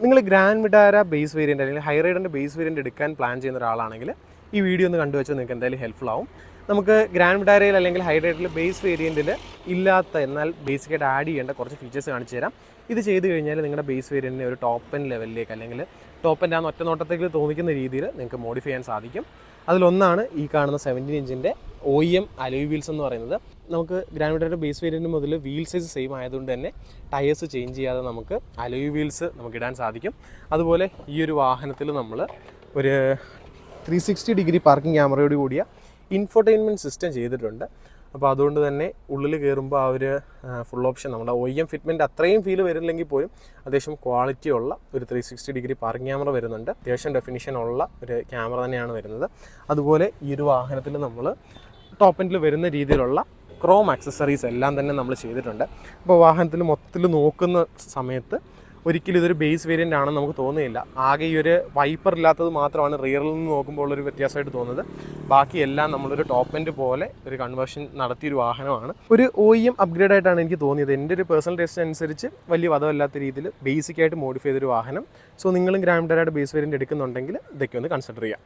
നിങ്ങൾ grand Vitara base variant അല്ലെങ്കിൽ high റൈഡറിൻ്റെ base variant എടുക്കാൻ പ്ലാൻ ചെയ്യുന്ന ഒരാളാണെങ്കിൽ ഈ വീഡിയോ ഒന്ന് കണ്ടുവെച്ചാൽ നിങ്ങൾക്ക് എന്തായാലും ഹെൽപ്ഫുൾ ആവും. നമുക്ക് ഗ്രാൻഡ് വിറ്റാരയിൽ അല്ലെങ്കിൽ ഹൈ റൈഡറിൽ ബേസ് വേരിയൻറ്റിൽ ഇല്ലാത്ത എന്നാൽ ബേസിക്കായിട്ട് ആഡ് ചെയ്യേണ്ട കുറച്ച് ഫീച്ചേഴ്സ് കാണിച്ചു തരാം. ഇത് ചെയ്ത് കഴിഞ്ഞാൽ നിങ്ങളുടെ ബേസ് വേരിയൻറ്റിനെ ഒരു ടോപ്പ് എൻഡ് ലെവലിലേക്ക് അല്ലെങ്കിൽ ടോപ്പ് എൻഡ് ഒറ്റ നോട്ടത്തേക്ക് തോന്നിക്കുന്ന രീതിയിൽ നിങ്ങൾക്ക് മോഡിഫൈ ചെയ്യാൻ സാധിക്കും. അതിലൊന്നാണ് ഈ കാണുന്ന 17 ഇഞ്ചിൻ്റെ OEM അലോയ് വീൽസ് എന്ന് പറയുന്നത്. നമുക്ക് ഗ്രാൻഡ് വിറ്റാരയുടെ ബേസ് വേരിയൻറ്റ് മുതൽ വീൽ സൈസ് സെയിം ആയതുകൊണ്ട് തന്നെ ടയേഴ്സ് ചേഞ്ച് ചെയ്യാതെ നമുക്ക് അലോയ് വീൽസ് നമുക്ക് ഇടാൻ സാധിക്കും. അതുപോലെ ഈ ഒരു വാഹനത്തിൽ നമ്മൾ ഒരു 360 ഡിഗ്രി പാർക്കിംഗ് ക്യാമറയോട് കൂടിയ ഇൻഫോർടൈൻമെൻറ്റ് സിസ്റ്റം ചെയ്തിട്ടുണ്ട്. അപ്പോൾ അതുകൊണ്ട് തന്നെ ഉള്ളിൽ കയറുമ്പോൾ ആ ഒരു ഫുൾ ഓപ്ഷൻ നമ്മുടെ OEM ഫിറ്റ്മെൻറ്റ് അത്രയും ഫീൽ വരുന്നില്ലെങ്കിൽ പോലും അത്യാവശ്യം ക്വാളിറ്റി ഉള്ള ഒരു 360 ഡിഗ്രി പാർക്കിംഗ് ക്യാമറ വരുന്നുണ്ട്. അത്യാവശ്യം ഡെഫിനിഷൻ ഉള്ള ഒരു ക്യാമറ തന്നെയാണ് വരുന്നത്. അതുപോലെ ഈ ഒരു വാഹനത്തിൽ നമ്മൾ ടോപ്പ് എൻഡിൽ വരുന്ന രീതിയിലുള്ള ക്രോം ആക്സസറീസ് എല്ലാം തന്നെ നമ്മൾ ചെയ്തിട്ടുണ്ട്. അപ്പോൾ വാഹനത്തിൽ മൊത്തത്തിൽ നോക്കുന്ന സമയത്ത് ഒരിക്കലും ഇതൊരു ബേസ് വേരിയൻ്റ് ആണെന്ന് നമുക്ക് തോന്നുന്നില്ല. ആകെ ഈ ഒരു വൈപ്പർ ഇല്ലാത്തത് മാത്രമാണ് റിയറിൽ നിന്ന് നോക്കുമ്പോൾ ഒരു വ്യത്യാസമായിട്ട് തോന്നുന്നത്. ബാക്കിയെല്ലാം നമ്മളൊരു ടോപ്പ് എൻഡ് പോലെ ഒരു കൺവേർഷൻ നടത്തിയൊരു വാഹനമാണ്. ഒരു OEM അപ്ഗ്രേഡ് ആയിട്ടാണ് എനിക്ക് തോന്നിയത്. എൻ്റെ ഒരു പേഴ്സണൽ ടേസ്റ്റ് അനുസരിച്ച് വലിയ വധമില്ലാത്ത രീതിയിൽ ബേസിക്കായിട്ട് മോഡിഫൈ ചെയ്തൊരു വാഹനം. സോ നിങ്ങളും ഗ്രാൻഡ് വിറ്റാരയുടെ ബേസ് വേരിയൻ്റ് എടുക്കുന്നുണ്ടെങ്കിൽ ഇതൊക്കെ ഒന്ന് കൺസിഡർ ചെയ്യാം.